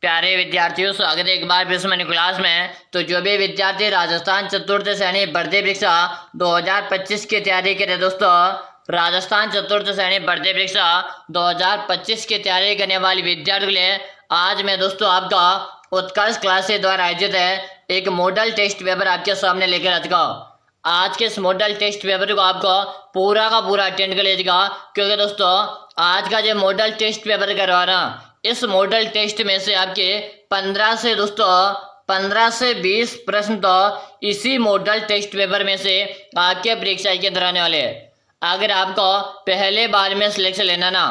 प्यारे विद्यार्थियों, स्वागत है एक बार फिर से मेरी क्लास में। तो जो भी विद्यार्थी राजस्थान चतुर्थ श्रेणी भर्ती परीक्षा 2025 की तैयारी करे दोस्तों, राजस्थान चतुर्थ श्रेणी भर्ती परीक्षा 2025 की तैयारी करने वाले विद्यार्थियों के लिए आज मैं दोस्तों आपका उत्कर्ष क्लास के द्वारा आयोजित है एक मॉडल टेस्ट पेपर आपके सामने लेकर आ चुका हूं। आज के इस मॉडल टेस्ट पेपर को आपको पूरा का पूरा अटेंड कर लीजिएगा, क्योंकि दोस्तों आज का जो मॉडल टेस्ट पेपर करवा रहा इस मॉडल टेस्ट में से आपके 15 से 20 प्रश्न तो इसी मॉडल टेस्ट पेपर में से आपके परीक्षा के अंदर आने वाले हैं। अगर आपको पहले बार में सिलेक्शन लेना ना,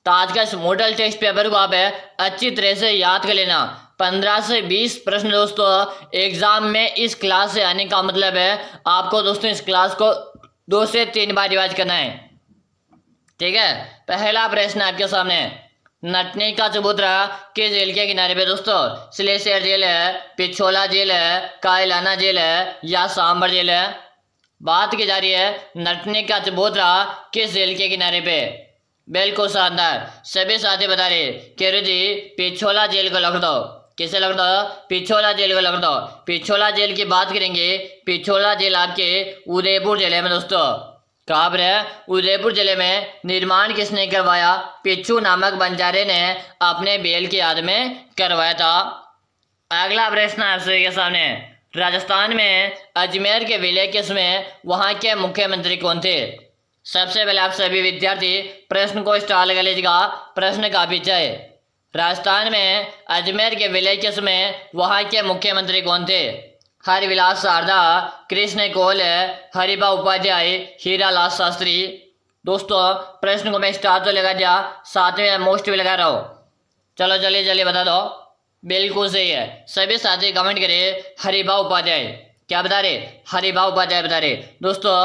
तो आज का इस मॉडल टेस्ट पेपर को आप अच्छी तरह से याद कर लेना। 15 से 20 प्रश्न दोस्तों एग्जाम में इस क्लास से आने का मतलब है आपको दोस्तों इस क्लास को 2 से 3 बार रिवाइज करना है। ठीक है, पहला प्रश्न आपके सामने, नटनी का चबूतरा किस झील के किनारे पे दोस्तों? सिलेसर झील है, पिछोला झील है, कायलाना झील है या सांबर झील है? बात की जा रही है नटनी का चबूतरा किस झील के किनारे पे। बिल्कुल शानदार, सभी साथी बता रहे केरू जी पिछोला झील को लिख दो। किसे लिख दो? पिछोला झील को लिख दो। पिछोला झील की बात करेंगे, पिछोला झील आपके उदयपुर जिले में दोस्तों। कहाँ पर है? उदयपुर जिले में। निर्माण किसने करवाया? पिच्छू नामक बंजारे ने अपने बेल की याद में करवाया था। अगला प्रश्न आपके सामने, राजस्थान में अजमेर के विलय किसमें वहां के मुख्यमंत्री कौन थे? सबसे पहले आप सभी विद्यार्थी प्रश्न को स्टार लगा लीजिएगा, प्रश्न का पीछे है। राजस्थान में अजमेर के विलय किसमें वहां के मुख्यमंत्री कौन थे? हरिविलास शारदा, कृष्ण कौल, हरिभा उपाध्याय, हीरालाल शास्त्री। दोस्तों प्रश्न को मैं स्टार तो लगा दिया, साथ में मोस्ट भी लगा रहा हूँ। चलो जल्दी जल्दी बता दो। बिल्कुल सही है, सभी साथी कमेंट करें हरिभा उपाध्याय। क्या बता रहे? हरिभा उपाध्याय बता रहे। दोस्तों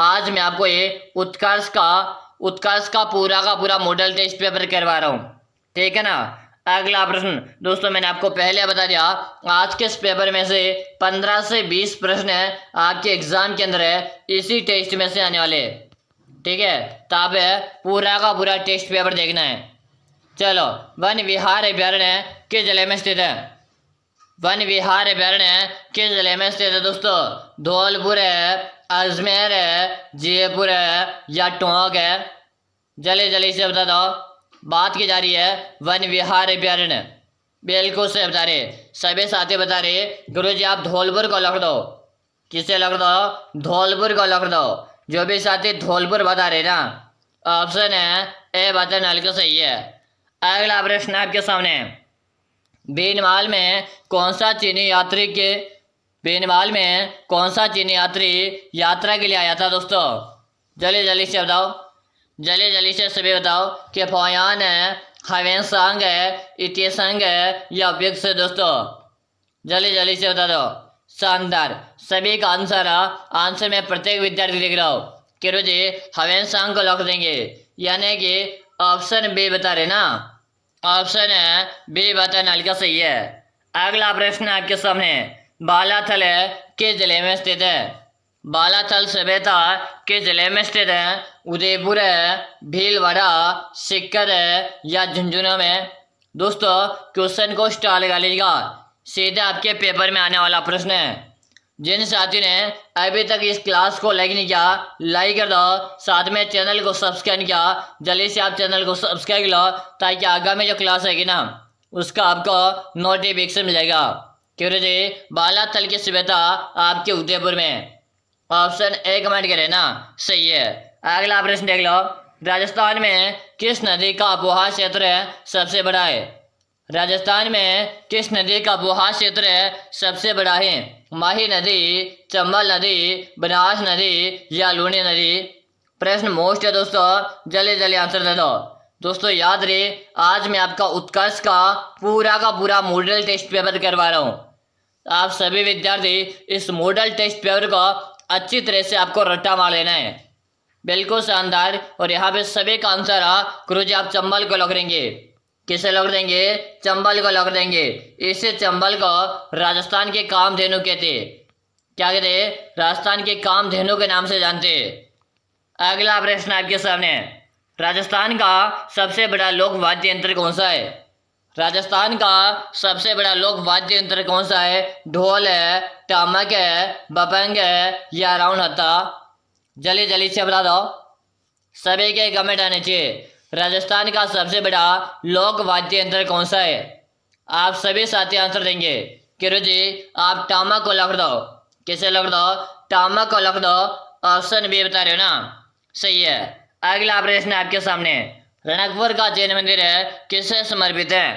आज मैं आपको ये उत्कर्ष का पूरा मॉडल टेस्ट पेपर करवा रहा हूँ, ठीक है ना। अगला प्रश्न दोस्तों मैंने आपको पहले बता दिया, आज के इस पेपर में से 15 से 20 प्रश्न है आपके एग्जाम के अंदर है इसी टेस्ट में से आने वाले, ठीक है। तो आप पूरा का पूरा टेस्ट पेपर देखना है। चलो, वन विहार अभ्यारण्य किस जिले में स्थित है? वन विहार अभ्यारण्य किस जिले में स्थित है दोस्तों? धौलपुर है, अजमेर है, जयपुर है या टोंक है? जल्दी जल्दी से बता दो। बात की जा रही है वन विहार अभ्यारण्य। बिल्कुल से बता रहे, सभी साथी बता रहे गुरुजी आप धौलपुर को लिख दो। किसे लिख दो? धौलपुर को लिख दो। जो भी साथी धौलपुर बता रहे ना, ऑप्शन है ए बटन हल्का सही है। अगला प्रश्न आपके सामने, बेनमाल में कौन सा चीनी यात्री यात्रा के लिए आया था दोस्तों? जल्दी जल्दी से बताओ, जल्दी जल्दी से सभी बताओ कि फोयान है, हवेनसांग है, इतिसंग है या उपयुक्त से दोस्तों। जल्दी जल्दी से बता दो। शानदार, सभी का आंसर में प्रत्येक विद्यार्थी लिख रहा हूँ। किरो जी हवेनसांग को लॉक देंगे, यानी कि ऑप्शन बी बता रहे ना, ऑप्शन है बी बताना हल्का सही है। अगला प्रश्न आपके सामने, बालाथल है किस जिले में स्थित है? बालाथल सभ्यता किस जिले में स्थित है? उदयपुर है, भीलवाड़ा, सीकर है या झुंझुनू में? दोस्तों क्वेश्चन को स्टार लगा लीजिएगा, सीधे आपके पेपर में आने वाला प्रश्न है। जिन साथी ने अभी तक इस क्लास को लाइक नहीं किया, लाइक कर दो, साथ में चैनल को सब्सक्राइब नहीं किया, जल्दी से आप चैनल को सब्सक्राइब कर लो, ताकि आगामी जो क्लास आएगी ना उसका आपको नोटिफिकेशन मिल जाएगा। क्यों जी बालाथल की सभ्यता आपके उदयपुर में। ऑप्शन ए कमेंट करें ना, सही है। अगला प्रश्न देख लो, राजस्थान में किस नदी का आबोहा क्षेत्र सबसे बड़ा है? राजस्थान में किस नदी का आबोहा क्षेत्र सबसे बड़ा है? माही नदी, चंबल नदी, बनास नदी या लूनी नदी? प्रश्न मोस्ट है दोस्तों, जल्दी जल्दी आंसर दे दो। दोस्तों याद रहे आज मैं आपका उत्कर्ष का पूरा मॉडल टेस्ट पेपर करवा रहा हूँ। आप सभी विद्यार्थी इस मॉडल टेस्ट पेपर को अच्छी तरह से आपको रट्टा मार लेना है। बिल्कुल शानदार, और यहाँ पे सभी का आंसर गुरुजी आप चंबल को लॉक देंगे। किसे लॉक देंगे? चंबल को लॉक देंगे। इसे चंबल को राजस्थान के कामधेनु कहते, क्या कहते? राजस्थान के कामधेनु के नाम से जानते। अगला प्रश्न आपके सामने, राजस्थान का सबसे बड़ा लोक वाद्य यंत्र कौन सा है? राजस्थान का सबसे बड़ा लोक वाद्य यंत्र कौन सा है? ढोल है, टामक है, बपंग है या राउंड हत्था? जल्दी जल्दी से बता दो, सभी के कमेंट आने चाहिए। राजस्थान का सबसे बड़ा लोक वाद्य यंत्र कौन सा है? आप सभी साथी आंसर देंगे। किरो जी आप टामक को लिख दो। किसे लिख दो? टामक को लिख दो। ऑप्शन बी बता रहे हो ना, सही है। अगला प्रश्न आपके सामने, रणकपुर का जैन मंदिर है किसे समर्पित है?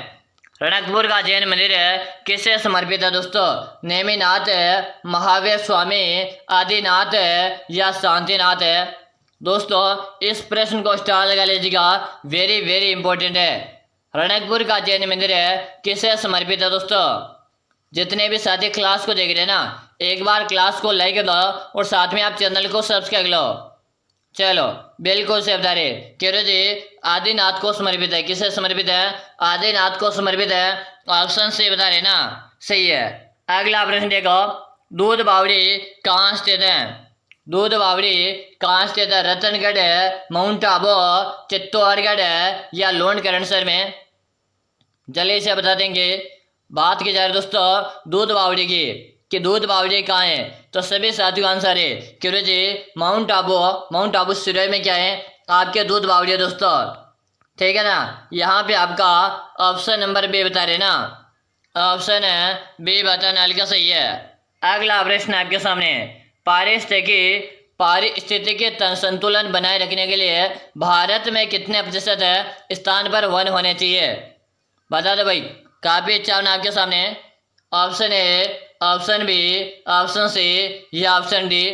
रणकपुर का जैन मंदिर है किसे समर्पित है दोस्तों? नेमिनाथ है, महावीर स्वामी, आदिनाथ है या शांतिनाथ है? दोस्तों इस प्रश्न को स्टार लगा लीजिएगा, वेरी वेरी इंपॉर्टेंट है। रणकपुर का जैन मंदिर है किसे समर्पित है दोस्तों? जितने भी साथी क्लास को देख रहे हैं ना, एक बार क्लास को लाइक कर दो और साथ में आप चैनल को सब्सक्राइब कर लो। चलो बिल्कुल से बता रहे किरो जी आदिनाथ को समर्पित है। किसे समर्पित है? आदिनाथ को समर्पित है। ऑप्शन से बता रहे ना, सही है। अगला प्रश्न देखो, दूध बावड़ी कहाँ स्थित है? दूध बावड़ी कहाँ स्थित है? रतनगढ़ है, माउंट आबू, चित्तौड़गढ़ है या लोनकरणसर में? जल्दी से बता देंगे। बात की जाए दोस्तों दूध बावड़ी की कि दूध बावड़ी कहाँ है, तो सभी साथियों का आंसर है किरो जी माउंट आबू। माउंट आबू सिरोही में क्या है? आपके दूध बावड़ी है दोस्तों, ठीक है ना। यहाँ पे आपका ऑप्शन नंबर बी बता रहे ना, ऑप्शन है बी बताना हल्का सही है। अगला प्रश्न आपके सामने, पारिस्थितिकी संतुलन बनाए रखने के लिए भारत में कितने प्रतिशत है स्थान पर वन होने चाहिए? बता दो भाई, काफी अच्छा होना आपके सामने। Option A, option B, option C या ऑप्शन डी?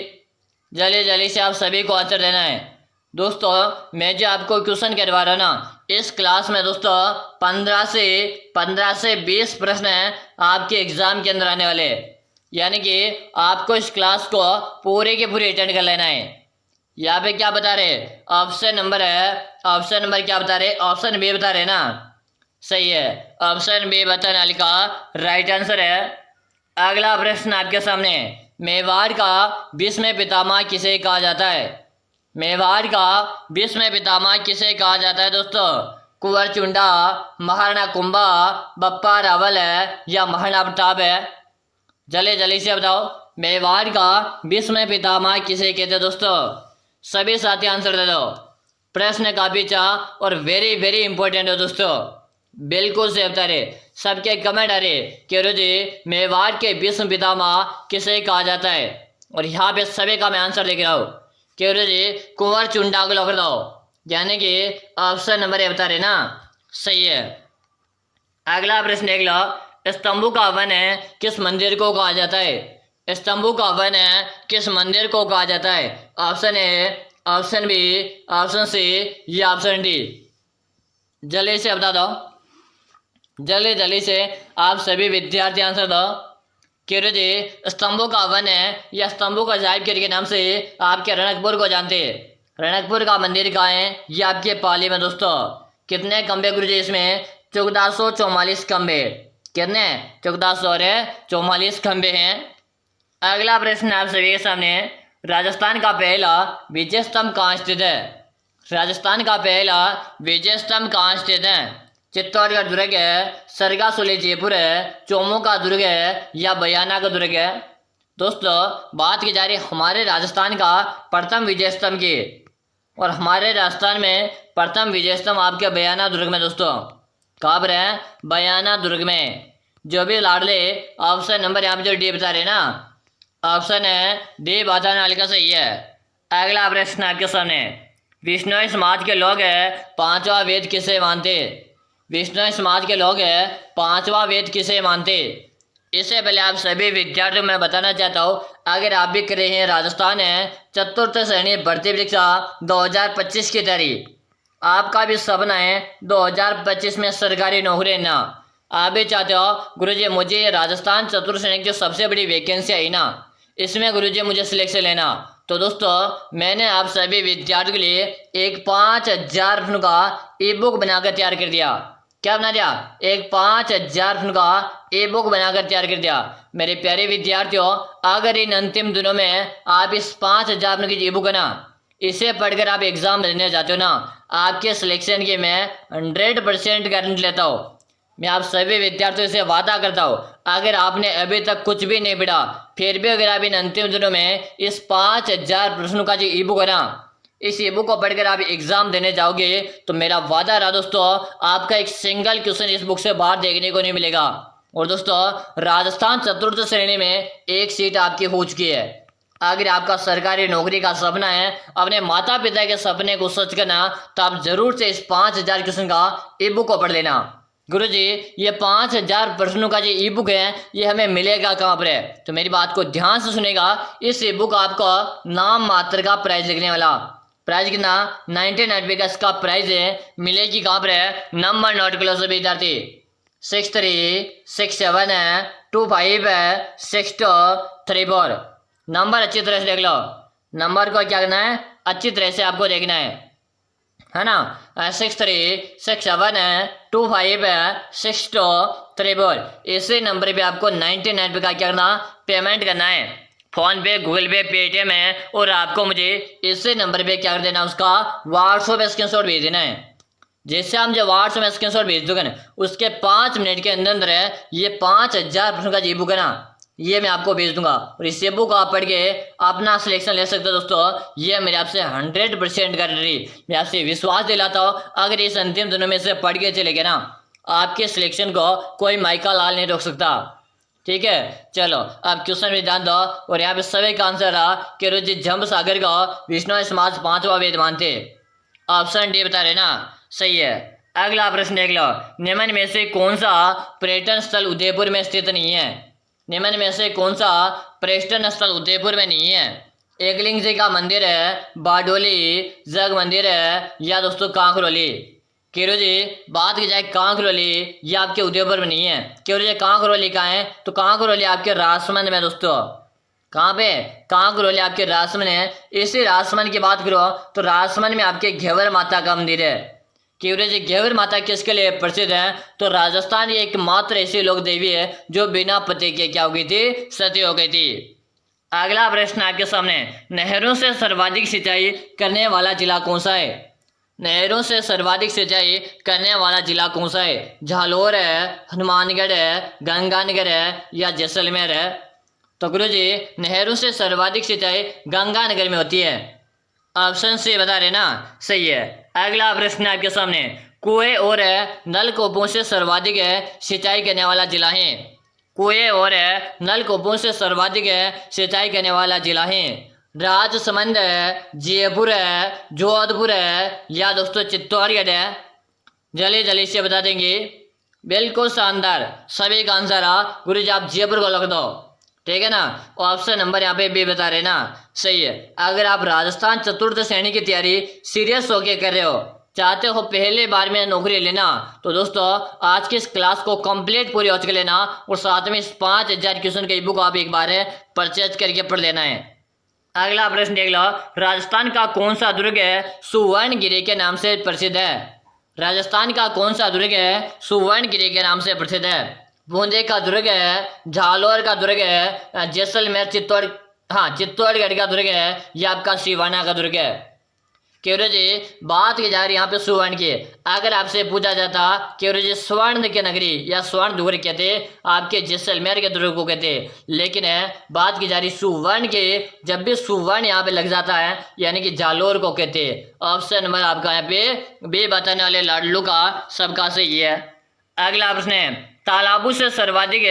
जल्दी जल्दी से आप सभी को आंसर देना है। दोस्तों मैं जो आपको क्वेश्चन करवा रहा हूँ ना, इस क्लास में दोस्तों 15 से 20 प्रश्न हैं आपके एग्जाम के अंदर आने वाले, यानी कि आपको इस क्लास को पूरे के पूरे अटेंड कर लेना है। यहाँ पे क्या बता रहे? ऑप्शन नंबर है, ऑप्शन नंबर क्या बता रहे? ऑप्शन बी बता रहे ना, सही है। ऑप्शन बी बताने का राइट आंसर है। अगला प्रश्न आपके सामने, मेवाड़ का भीष्म पितामह किसे कहा जाता है? मेवाड़ का भीष्म पितामह किसे कहा जाता है दोस्तों? कुंवर चुंडा, महाराणा कुंभा, बप्पा रावल है या महाराणा प्रताप है? जल्दी जल्दी से बताओ, मेवाड़ का भीष्म पितामह किसे कहते हैं दोस्तों? सभी साथी आंसर दे दो। प्रश्न काफी अच्छा और वेरी वेरी इंपॉर्टेंट है दोस्तों, बिल्कुल से बता रहे। सबके कमेंट आ रहे कि जी मेवाड़ के भीष्म पितामह किसे कहा जाता है, और यहाँ पे सभी का मैं आंसर देख रहा हूँ कि जी कुंवर चुंडा को लॉक कर दो, यानी कि ऑप्शन नंबर ए बता रहे ना, सही है। अगला प्रश्न देख लो, स्तंभों का वन है किस मंदिर को कहा जाता है? स्तंभों का वन है किस मंदिर को कहा जाता है? Option A, option B, option C या ऑप्शन डी? जल्दी से बता दो, जल्दी जल्दी से आप सभी विद्यार्थी आंसर दो। किरो जी स्तंभों का वन है या स्तंभों का जाहिर के नाम से आपके रणकपुर को जानते हैं। रणकपुर का मंदिर कहाँ है? ये आपके पाली में दोस्तों। कितने खंबे गुरु जी इसमें? 1444 खंबे। कितने? 1444 खंबे हैं। अगला प्रश्न आप सभी के सामने, राजस्थान का पहला विजय स्तंभ कहाँ स्थित है? राजस्थान का पहला विजय स्तंभ कहाँ स्थित है? चित्तौड़गढ़ दुर्ग है, सरगासुली जयपुर है, चोमू का दुर्ग है या बयाना का दुर्ग है? दोस्तों बात की जा रही हमारे राजस्थान का प्रथम विजय स्तंभ की, और हमारे राजस्थान में प्रथम विजय स्तंभ आपके बयाना दुर्ग में दोस्तों। कहाँ पर है? बयाना दुर्ग में। जो भी लाडले ऑप्शन नंबर यहाँ पे जो डी बता रहे ना, ऑप्शन है डी बताने वाले का सही है। अगला प्रश्न आपके सामने, विष्णु समाज के लोग है पांचवा वेद किसे मानते? विष्णु समाज के लोग है पांचवा वेद किसे मानते? इससे पहले आप सभी विद्यार्थियों में बताना चाहता हूँ, अगर आप भी कर रहे हैं राजस्थान है चतुर्थ श्रेणी भर्ती परीक्षा 2025 की तैयारी, आपका भी सपना है 2025 में सरकारी नौकरी ना, आप भी चाहते हो गुरुजी मुझे राजस्थान चतुर्थ श्रेणी की जो सबसे बड़ी वैकेंसी आई ना, इसमें गुरुजी मुझे सिलेक्शन लेना, तो दोस्तों मैंने आप सभी विद्यार्थियों के लिए एक 5000 प्रश्नों का ई बुक बनाकर तैयार कर दिया। क्या बना दिया? एक 5000 प्रश्नों का ई बुक बनाकर तैयार कर दिया। मेरे प्यारे विद्यार्थियों, अगर इन अंतिम दिनों में आप इस 5000 प्रश्नों की ई बुक है ना, इसे पढ़कर आप एग्जाम देने जाते हो ना, आपके सिलेक्शन की मैं 100% गारंटी लेता हूँ। मैं आप सभी विद्यार्थियों से वादा करता हूँ, अगर आपने अभी तक कुछ भी नहीं पढ़ा, फिर भी अगर आप इन अंतिम दिनों में इस 5000 प्रश्नों का जो ई बुक है ना, इस ई बुक को पढ़कर आप एग्जाम देने जाओगे तो मेरा वादा रहा दोस्तों, आपका एक सिंगल क्वेश्चन इस बुक से बाहर देखने को नहीं मिलेगा। और दोस्तों, राजस्थान चतुर्थ श्रेणी में एक सीट आपकी हो चुकी है। अगर आपका सरकारी नौकरी का सपना है, अपने माता पिता के सपने को सच करना, तो आप जरूर से इस 5000 क्वेश्चन का ई बुक को पढ़ लेना। गुरुजी, ये 5000 प्रश्नों का जो ई बुक है, ये हमें मिलेगा कहाँ पर है? तो मेरी बात को ध्यान से सुनेगा। इस ई बुक आपको नाम मात्र का प्राइस लिखने वाला, प्राइस कितना? 99 का इसका प्राइस है। मिलेगी कहाँ पर है? नंबर नोट कर लो सभी विद्यार्थी, 63672564। नंबर अच्छी तरह से देख लो, नंबर को क्या करना है? अच्छी तरह से आपको देखना है ना। 63672564। इसी नंबर पे आपको 99 का क्या करना? पेमेंट करना है। फोन पे, गूगल पे, पेटीएम है, और आपको मुझे इसी नंबर पे क्या कर देना? उसका व्हाट्सएप स्क्रीनशॉट भेज देना है। जैसे हम जो व्हाट्सएप में स्क्रीनशॉट भेज दोगे ना, उसके 5 मिनट के अंदर अंदर है ये 5000 प्रश्नों का ई बुक है ना, ये मैं आपको भेज दूंगा। और इस बुक आप पढ़ के अपना सिलेक्शन ले सकते हो दोस्तों। ये मेरे आपसे 100% गारंटी, मैं आपसे विश्वास दिलाता हूँ। अगर इस अंतिम दिनों में से पढ़ के चले गए ना, आपके सिलेक्शन को कोई माइका लाल नहीं रोक सकता। ठीक है, चलो अब क्वेश्चन में ध्यान दो। और यहाँ पे सभी का आंसर रहा कि रुचि जम्ब सागर को विष्णु समाज 5वां वेद मानते। ऑप्शन डी बता रहे ना, सही है। अगला प्रश्न देख लो, निम्न में से कौन सा पर्यटन स्थल उदयपुर में स्थित नहीं है? निम्न में से कौन सा पर्यटन स्थल उदयपुर में नहीं है? एकलिंग जी का मंदिर है, बारडोली जग मंदिर है, या दोस्तों कांकरोली? केरो जी, बात की जाए कांकरोली, ये आपके उदयपुर में नहीं है। केरो जी, कांकरोली कहाँ है? तो कांकरोली आपके राजसमंद में दोस्तों। कहाँ पे? कांकरोली आपके राजसमंद है। इसी राजसमंद की बात करो तो राजसमंद में आपके घेवर माता का मंदिर है। केवरे जी, घेवर माता किसके लिए प्रसिद्ध है? तो राजस्थान की एकमात्र ऐसी लोक देवी है जो बिना पति के क्या हो गई थी? सती हो गई थी। अगला प्रश्न आपके सामने, नहरों से सर्वाधिक सिंचाई करने वाला जिला कौन सा है? नहरों से सर्वाधिक सिंचाई करने वाला जिला कौन सा है? झालोर है, हनुमानगढ़ है, गंगानगर है, या जैसलमेर है? तो गुरु जी, नहरों से सर्वाधिक सिंचाई गंगानगर में होती है। ऑप्शन सी बता रहे ना, सही है। अगला प्रश्न आपके सामने, कुएं और नलकूपों से सर्वाधिक सिंचाई करने वाला जिला है? कुएं और नलकूपों से सर्वाधिक सिंचाई करने वाला जिला है? राजसमंद है, जयपुर है, जोधपुर है, या दोस्तों चित्तौड़गढ़ है? जल्दी जल्दी से बता देंगे। बिल्कुल शानदार, सभी का आंसर आ गुरु जी, आप जयपुर को लग दो। ठीक है ना, ऑप्शन नंबर यहाँ पे बी बता रहे ना, सही है। अगर आप राजस्थान चतुर्थ श्रेणी की तैयारी सीरियस होके कर रहे हो, चाहते हो पहले बार में नौकरी लेना, तो दोस्तों आज की इस क्लास को कंप्लीट पूरी हो चुके लेना, और साथ में इस 5000 क्वेश्चन की बुक आप एक बार परचेज करके पढ़ लेना है। अगला प्रश्न देख लो, राजस्थान का कौन सा दुर्ग सुवर्णगिरी के नाम से प्रसिद्ध है? राजस्थान का कौन सा दुर्ग सुवर्णगिरी के नाम से प्रसिद्ध है? बूंदे का दुर्ग है, झालोर का दुर्ग है, जैसलमेर चित्तौड़गढ़ का दुर्ग है, या आपका सिवाना का दुर्ग है? केवरे जी, बात की जा रही यहाँ पे सुवर्ण की। अगर आपसे पूछा जाता केवरे जी स्वर्ण की नगरी या स्वर्ण दुर्ग कहते, आपके जैसलमेर के दुर्ग को कहते, लेकिन बात की जा रही सुवर्ण के। जब भी सुवर्ण यहाँ पे लग जाता है यानी कि जालोर को कहते। ऑप्शन नंबर आपका यहाँ पे बी बताने वाले लाडलू का सबका सही है। अगला प्रश्न है, तालाबों से सर्वाधिक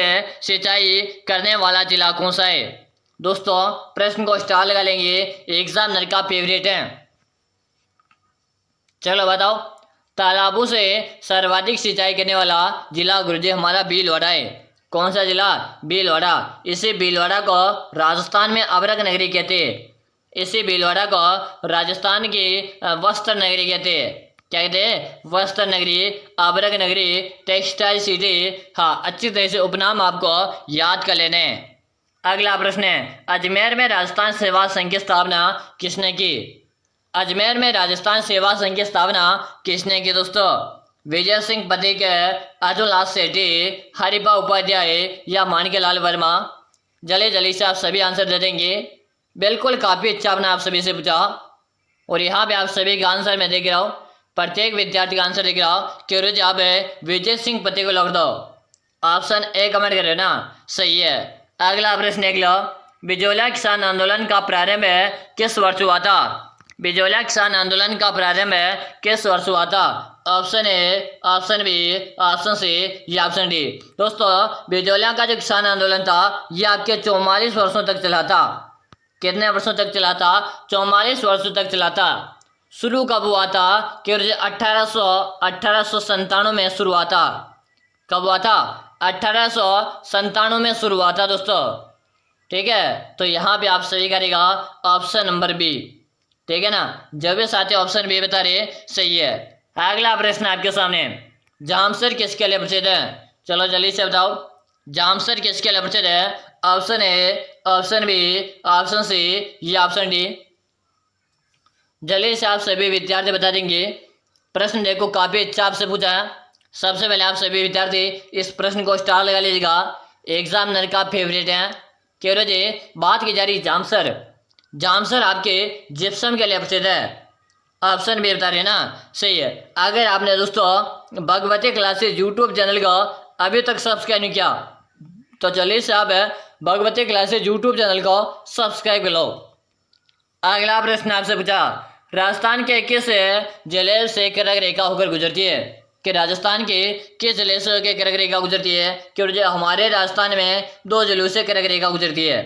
सिंचाई करने वाला जिला कौन सा है? दोस्तों प्रश्न को स्टार लगा लेंगे, एग्जामिनर का फेवरेट है। चलो बताओ, तालाबों से सर्वाधिक सिंचाई करने वाला जिला गुरुजी हमारा भीलवाड़ा है। कौन सा जिला? भीलवाड़ा। इसी भीलवाड़ा को राजस्थान में अभरक नगरी कहते हैं। इसी भीलवाड़ा को राजस्थान की वस्त्र नगरी कहते हैं। क्या कहते हैं? वस्त्र नगरी, अभरक नगरी, टेक्सटाइल सिटी। हाँ, अच्छी तरह से उपनाम आपको याद कर लेने। अगला प्रश्न है, अजमेर में राजस्थान सेवा संघ की स्थापना किसने की? अजमेर में राजस्थान सेवा संघ की स्थापना किसने की दोस्तों? विजय सिंह पथिक, अतुलनाथ सेठी, हरिभा उपाध्याय, या माणिक्यलाल वर्मा? जल्दी जल्दी से आप सभी आंसर दे देंगे। बिल्कुल काफ़ी अच्छा आपने आप सभी से पूछा, और यहाँ पे आप सभी का आंसर मैं देख रहा हूँ। प्रत्येक विद्यार्थी का आंसर लिख रहा हूँ। क्यों जवाब है विजय सिंह पति को लौट दो। ऑप्शन ए कमेंट कर रहे ना, सही है। अगला प्रश्न देख लो, बिजोला किसान आंदोलन का प्रारंभ किस वर्ष हुआ था? बिजोला किसान आंदोलन का प्रारंभ किस वर्ष हुआ था? Option A, option B, option C या ऑप्शन डी। दोस्तों बिजोला का जो किसान आंदोलन था यह आपके 44 वर्षों तक चला था। कितने वर्षों तक चला था? 44 वर्षों तक चला था। शुरू कब हुआ था? कि 1897 में शुरू हुआ था। कब हुआ था? 1897 में शुरू हुआ था दोस्तों। ठीक है, तो यहाँ पे आप सही करेगा ऑप्शन नंबर बी। ठीक है ना, जब भी साथी ऑप्शन बी बता रहे सही है। अगला प्रश्न आपके सामने, जामसर किसके लिए प्रसिद्ध है? चलो जल्दी से बताओ, जामसर किसके लिए प्रसिद्ध है? Option A, option B, option C या ऑप्शन डी। जल्दी से आप सभी विद्यार्थी बता देंगे। प्रश्न देखो काफी अच्छा आपसे पूछा है। सबसे पहले आप सभी विद्यार्थी इस प्रश्न को स्टार लगा लीजिएगा, एग्जामिनर का फेवरेट है। क्यों जी बात की जा रही जामसर। जामसर आपके जिप्सम के लिए प्रसिद्ध है। ऑप्शन बी बता रहे हैं ना, सही है। अगर आपने दोस्तों भगवती क्लासेस यूट्यूब चैनल को अभी तक सब्सक्राइब नहीं किया तो चलिए से आप भगवती क्लासेस यूट्यूब चैनल को सब्सक्राइब कर लो। अगला प्रश्न आपसे पूछा, राजस्थान के किस जिले से कर्क रेखा होकर गुजरती है? कि राजस्थान के किस जिले से कर्क रेखा गुजरती है? क्योंकि हमारे राजस्थान में 2 जिलों से कर्क रेखा गुजरती है।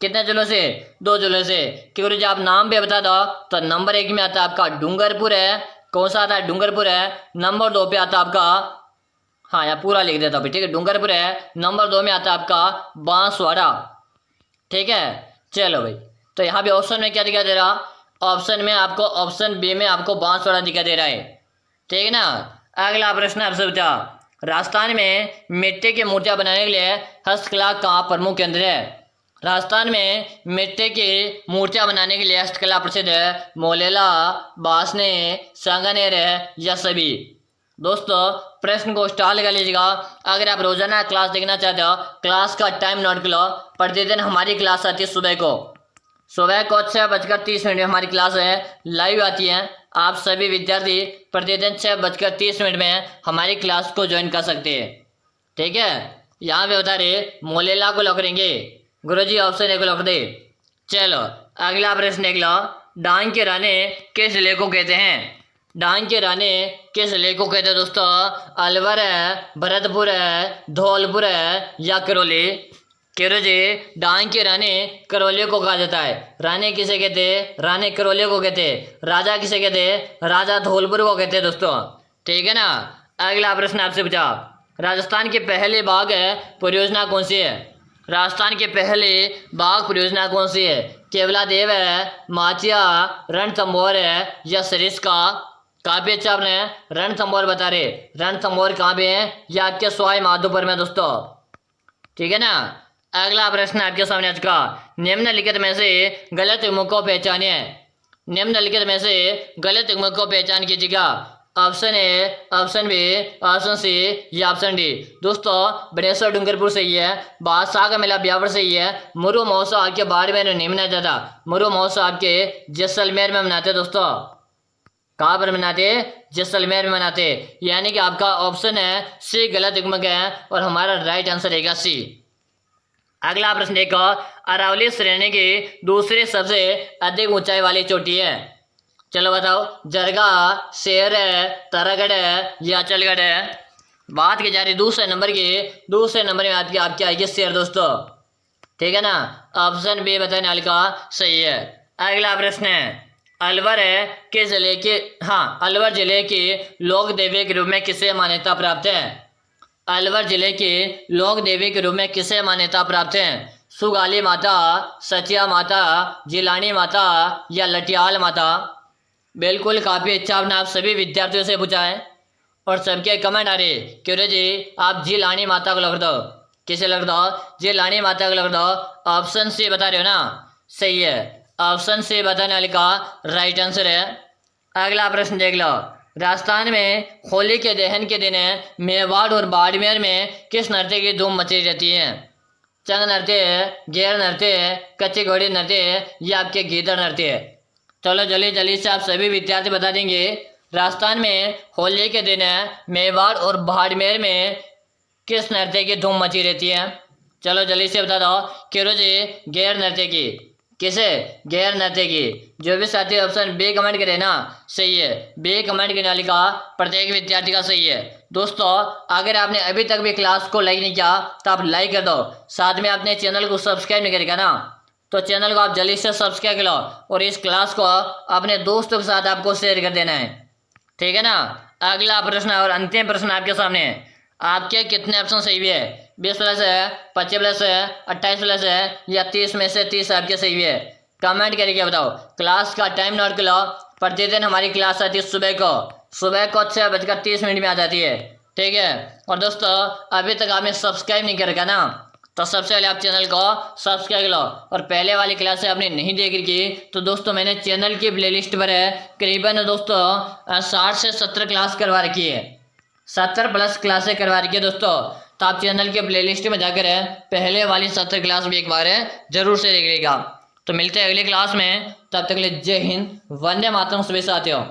कितने जिलों से? 2 जिलों से। क्योंकि जब आप नाम भी बता दो तो नंबर 1 में आता है आपका डूंगरपुर है। कौन सा आता है? डूंगरपुर है। नंबर 2 पे आता है आपका, हाँ या पूरा लिख देता हूँ, ठीक है, डूंगरपुर है। नंबर 2 में आता है आपका बांसवाड़ा। ठीक है, चलो भाई, तो यहाँ पे ऑप्शन में क्या दिखा दे रहा? ऑप्शन में आपको, ऑप्शन बी में आपको बांसवाड़ा दिखा दे रहा है। ठीक है ना। अगला प्रश्न आपसे पूछा, राजस्थान में मिट्टी की मूर्तियां बनाने के लिए हस्तकला का प्रमुख केंद्र है? राजस्थान में मिट्टी की मूर्तियां बनाने के लिए हस्तकला प्रसिद्ध है। मोलेला, बासने, सांगानेर या सभी। दोस्तों प्रश्न को स्टार लगा लीजिएगा। अगर आप रोजाना क्लास देखना चाहते हो, क्लास का टाइम नोट कर लो। प्रतिदिन हमारी क्लास आती है सुबह को 6:30 में हमारी क्लास है, लाइव आती है। आप सभी विद्यार्थी प्रतिदिन 6:30 में हमारी क्लास को ज्वाइन कर सकते हैं। ठीक है, यहाँ पे बता रहे मोलेला को लॉक करेंगे। गुरुजी ऑप्शन ए को लॉक दे। चलो अगला प्रश्न देख लो, डांग के राने किस जिले को कहते हैं? डांग के राने किस जिले को कहते हैं दोस्तों? अलवर है, भरतपुर है, धौलपुर है या करौली। जी डांग के राने करौली को कहा जाता है। राने किसे कहते हैं? राने करौली को कहते हैं। राजा किसे कहते हैं? राजा धौलपुर को कहते हैं दोस्तों। ठीक है ना। अगला प्रश्न आपसे पूछा, राजस्थान के पहले बाघ परियोजना कौन सी है? राजस्थान के पहले बाघ परियोजना कौन सी है? केवलादेव है, माचिया, रणथंभौर है या सरिस्का। कहाँ पे अच्छा आपने रणथंभौर बता रहे। रणथंभौर कहाँ पे है? या आपके सवाई माधोपुर में दोस्तों। ठीक है ना। अगला प्रश्न आपके सामने आ चुका, निम्नलिखित में से गलत युग्म को पहचानिए। निम्नलिखित में से गलत युग्म को पहचान कीजिएगा। Option A, option B, option C या ऑप्शन डी। दोस्तों बनेश्वर डूंगरपुर सही है, बादशाह का मेला ब्यावर सही है, मुरु महोत्सव आपके बाड़मेर नहीं मनाया जाता। मुरु महोत्सव आपके जैसलमेर में मनाते दोस्तों। कहाँ पर मनाते? जैसलमेर में मनाते। यानी कि आपका ऑप्शन है सी गलत युग्म है और हमारा राइट आंसर रहेगा सी। अगला प्रश्न देखो, अरावली श्रेणी की दूसरी सबसे अधिक ऊंचाई वाली चोटी है? चलो बताओ, जरगा, शेर है, तरगढ़ है या अचलगढ़ है। बात की जा रही दूसरे नंबर में आपकी आएगी शेर दोस्तों। ठीक है ना। ऑप्शन बी बताने वाले का सही है। अगला प्रश्न है, अलवर है किस जिले के, हाँ अलवर जिले के लोक देवी के रूप में किसे मान्यता प्राप्त है? अलवर जिले के लोक देवी के रूप में किसे मान्यता प्राप्त है? सुगाली माता, सचिया माता, जिलानी माता या लटियाल माता। बिल्कुल काफ़ी अच्छा आपने आप सभी विद्यार्थियों से पूछा है और सबके कमेंट आ रहे। क्यों जी आप जिलानी माता को लग दो। किसे लग दो? जिलानी माता को लग दो। ऑप्शन सी बता रहे हो ना, सही है। ऑप्शन सी बताने वाले का राइट आंसर है। अगला प्रश्न देख लो, राजस्थान में होली के दहन के दिन मेवाड़ और बाड़मेर में किस नृत्य की धूम मची रहती है? चंग नृत्य, गैर नृत्य, कच्ची घोड़ी नृत्य या आपके गीदड़ नृत्य। चलो जल्दी जल्दी से आप सभी विद्यार्थी बता देंगे। राजस्थान में होली के दिन मेवाड़ और बाड़मेर में किस नृत्य की धूम मची रहती है? चलो जल्दी से बता दो। केरो जी गैर नृत्य की। किसे? गैर नृत्य की। जो भी साथी ऑप्शन बी कमेंट करे ना सही है। बी कमेंट करने वाले का प्रत्येक विद्यार्थी का सही है। दोस्तों अगर आपने अभी तक भी क्लास को लाइक नहीं किया तो आप लाइक कर दो। साथ में अपने चैनल को सब्सक्राइब नहीं करेगा ना तो चैनल को आप जल्दी से सब्सक्राइब कर लो और इस क्लास को अपने दोस्तों के साथ आपको शेयर कर देना है। ठीक है ना। अगला प्रश्न और अंतिम प्रश्न आपके सामने है। आपके कितने ऑप्शन सही भी है? 20 प्लस है, 25 प्लस है, 28 प्लस है या 30 में से 30 आपके सही भी है? कमेंट करके बताओ। क्लास का टाइम नोट कर लो। प्रतिदिन हमारी क्लास आती है सुबह को 6:30 में आ जाती है। ठीक है। और दोस्तों अभी तक आपने सब्सक्राइब नहीं करेगा ना तो सबसे पहले आप चैनल को सब्सक्राइब लो और पहले वाली क्लास आपने नहीं देख रखी तो दोस्तों मैंने चैनल की प्लेलिस्ट पर है करीबन दोस्तों 60 से 70 क्लास करवा रखी है। 70 प्लस क्लासें करवा रखी है दोस्तों। तो आप चैनल के प्लेलिस्ट में जाकर पहले वाली 70 क्लास भी एक बार जरूर से देख लीजिएगा। तो मिलते हैं अगली क्लास में। तब तक के लिए जय हिंद, वंदे मातरम। सभी साथियों।